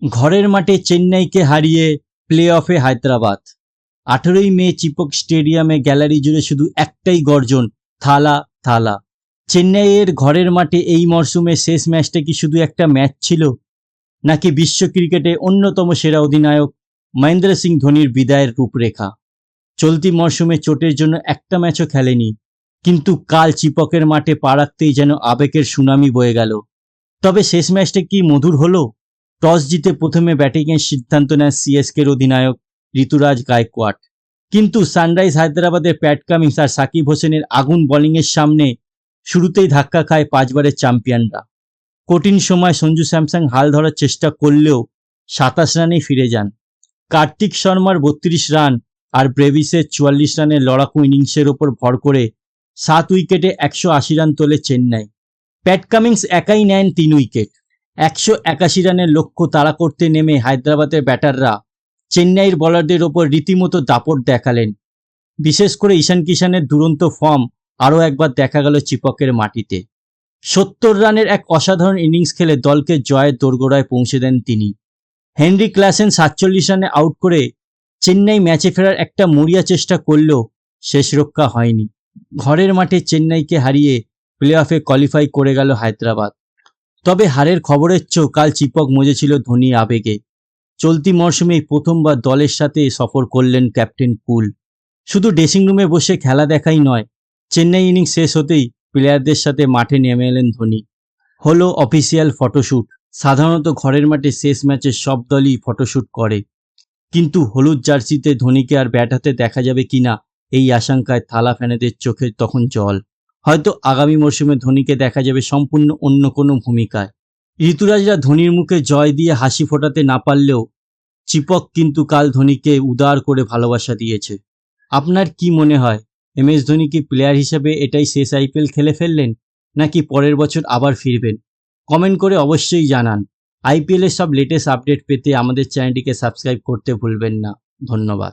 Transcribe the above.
ঘরের মাঠে চেন্নাইকে হারিয়ে প্লে অফে হায়দ্রাবাদ। 18ই মে চিপক স্টেডিয়ামে গ্যালারি জুড়ে শুধু একটাই গর্জন, থালা থালা। চেন্নাইয়ের ঘরের মাঠে এই মরশুমে শেষ ম্যাচটা কি শুধু একটা ম্যাচ ছিল, নাকি বিশ্ব ক্রিকেটে অন্যতম সেরা অধিনায়ক মহেন্দ্র সিং ধোনির বিদায়ের রূপরেখা? চলতি মরশুমে চোটের জন্য একটা ম্যাচও খেলেনি, কিন্তু কাল চিপকের মাঠে পা রাখতেই যেন আবেগের সুনামি বয়ে গেল। তবে শেষ ম্যাচটা কি মধুর হলো? টস জিতে প্রথমে ব্যাটিংয়ের সিদ্ধান্ত নেয় সিএসকের অধিনায়ক ঋতুরাজ গায়কোয়াড়, কিন্তু সানরাইজ হায়দ্রাবাদের প্যাট কামিন্স আর সাকিব হোসেনের আগুন বোলিংয়ের সামনে শুরুতেই ধাক্কা খায় 5 বারের চ্যাম্পিয়নরা। কঠিন সময় সঞ্জু স্যামসন হাল ধরার চেষ্টা করলেও 27 রানেই ফিরে যান। কার্তিক শর্মার 32 রান আর ব্রেভিসের 44 রানের লড়াকু ইনিংসের ওপর ভর করে 7 উইকেটে 180 রান তোলে চেন্নাই। প্যাট কামিন্স একাই নেন 3 উইকেট। 181 রানের লক্ষ্য তাড়া করতে নেমে হায়দ্রাবাদের ব্যাটাররা চেন্নাইয়ের বোলারদের ওপর রীতিমতো দাপট দেখালেন। বিশেষ করে ঈশান কিষানের দুরন্ত ফর্ম আরও একবার দেখা গেল চিপকের মাটিতে। 70 রানের এক অসাধারণ ইনিংস খেলে দলকে জয়ের দোরগোড়ায় পৌঁছে দেন তিনি। হেনরি ক্লাসেন 47 রানে আউট করে চেন্নাই ম্যাচে ফেরার একটা মরিয়া চেষ্টা করলেও শেষ রক্ষা হয়নি। ঘরের মাঠে চেন্নাইকে হারিয়ে প্লে অফে কোয়ালিফাই করে গেল হায়দ্রাবাদ। তবে হারের খবরের চেয়েও কাল চিপক মজেছিল ধোনি আবেগে। চলতি মরশুমেই প্রথমবার দলের সাথে সফর করলেন ক্যাপ্টেন কুল। শুধু ড্রেসিং রুমে বসে খেলা দেখাই নয়, চেন্নাই ইনিংস শেষ হতেই প্লেয়ারদের সাথে মাঠে নেমে এলেন ধোনি। হলো অফিসিয়াল ফটোশ্যুট। সাধারণত ঘরের মাঠে শেষ ম্যাচে সব দলই ফটোশ্যুট করে, কিন্তু হলুদ জার্সিতে ধোনিকে আর ব্যাট হাতে দেখা যাবে কিনা এই আশঙ্কায় থালা ফ্যানেদের চোখে তখন জল। হয়তো আগামী মরশুমে ধোনিকে দেখা যাবে সম্পূর্ণ অন্য কোনো ভূমিকায়। ঋতুরাজরা ধোনির মুখে জয় দিয়ে হাসি ফোটাতে না পারলেও চিপক কিন্তু কাল ধোনিকে উদার করে ভালোবাসা দিয়েছে। আপনার কি মনে হয়, MS ধোনি কি প্লেয়ার হিসেবে এটাই শেষ IPL খেলে ফেললেন, নাকি পরের বছর আবার ফিরবেন? কমেন্ট করে অবশ্যই জানান। IPL এর সব লেটেস্ট আপডেট পেতে আমাদের চ্যানেলটিকে সাবস্ক্রাইব করতে ভুলবেন না। ধন্যবাদ।